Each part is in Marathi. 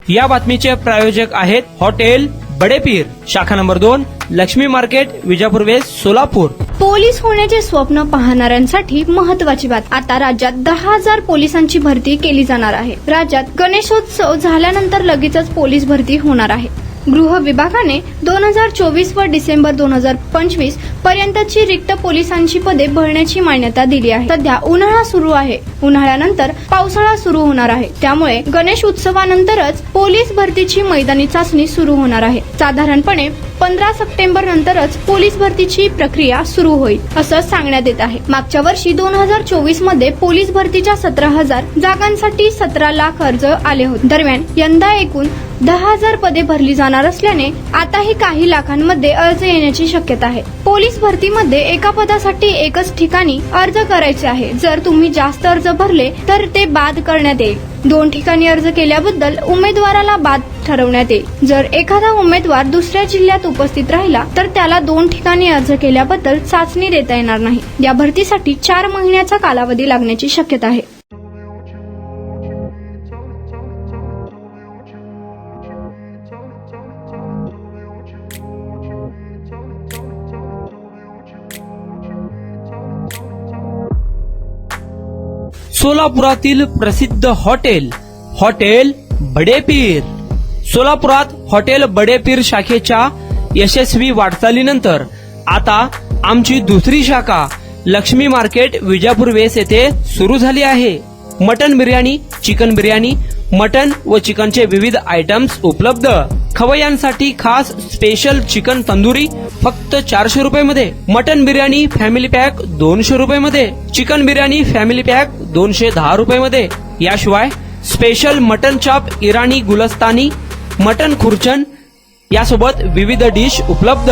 या बातमीचे प्रायोजक आहेत हॉटेल बडेपीर, शाखा number 2, Laxmi market, Vijapur west, Solapur. Police होण्याचे स्वप्न पाहणाऱ्यांसाठी महत्त्वाची बात, आता राज्यात 10,000 पोलिसांची भरती केली जाणार आहे। राज्यात गणेशोत्सव झाल्यानंतर लगेचच पोलीस भरती होणार आहे। गृह विभागाने 2024 व डिसेंबर 2025 पर्यंतची रिक्त पोलिसांची पदे भरण्याची मान्यता दिली आहे। सध्या उन्हाळा सुरू आहे, उन्हाळ्यानंतर पावसाळा सुरू होणार आहे, त्यामुळे गणेश उत्सवानंतरच पोलीस भरतीची मैदानी चाचणी सुरू होणार आहे। साधारणपणे 15 सप्टेंबर नंतरच पोलीस भरतीची प्रक्रिया सुरू होईल असं सांगण्यात येत आहे। मागच्या वर्षी 2024 मध्ये पोलीस भरतीच्या 17,000 जागांसाठी 17 लाख अर्ज आले होते। दरम्यान यंदा एकूण 10,000 पदे भरली जाणार असल्याने आताही काही लाखांमध्ये अर्ज येण्याची शक्यता आहे। पोलीस भरतीमध्ये एका पदासाठी एकच ठिकाणी अर्ज करायचे आहे। जर तुम्ही जास्त अर्ज भरले तर ते बाद करण्यात येईल। 2 ठिकाणी अर्ज केल्याबद्दल उमेदवाराला बाद ठरवण्यात येईल। जर एखादा उमेदवार दुसऱ्या जिल्ह्यात उपस्थित राहिला तर त्याला 2 ठिकाणी अर्ज केल्याबद्दल चाचणी देता येणार नाही। या भरतीसाठी 4 महिन्याचा कालावधी लागण्याची शक्यता आहे। सोलापुरातील प्रसिद्ध हॉटेल बडेपीर। सोलापुरात हॉटेल बडेपीर शाखेच्या यशस्वी वाटचालीनंतर आता आमची दुसरी शाखा लक्ष्मी मार्केट, विजापूर वेस्ट येथे सुरू झाली आहे। Mutton biryani, chicken biryani, mutton व चिकनचे विविध आयटम्स उपलब्ध। खवय्यांसाठी खास स्पेशल चिकन तंदुरी फक्त 400 रुपये मध्ये, मटन बिर्याणी फॅमिली पॅक 200 रुपये मध्ये, चिकन बिर्याणी फॅमिली पॅक 210 रुपये मध्ये। याशिवाय स्पेशल मटन चाप, इराणी गुलस्तानी, मटन खुर्चन यासोबत विविध डिश उपलब्ध।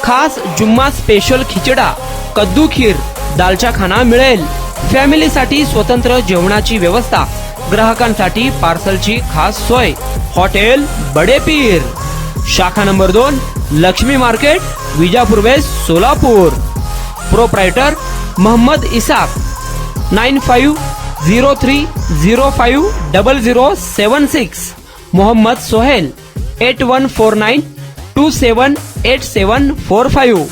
खास जुम्मा स्पेशल खिचडा, कद्दू खीर, दालचा खाना मिळेल। फॅमिलीसाठी स्वतंत्र जेवणाची व्यवस्था, ग्राहकांसाठी पार्सलची खास सोय। हॉटेल बडेपीर, शाखा number 2, Laxmi market, Vijapur west, Solapur. Proprietor Mohammed Isaq, 9503050076। Mohammed Sohail, 8149278745।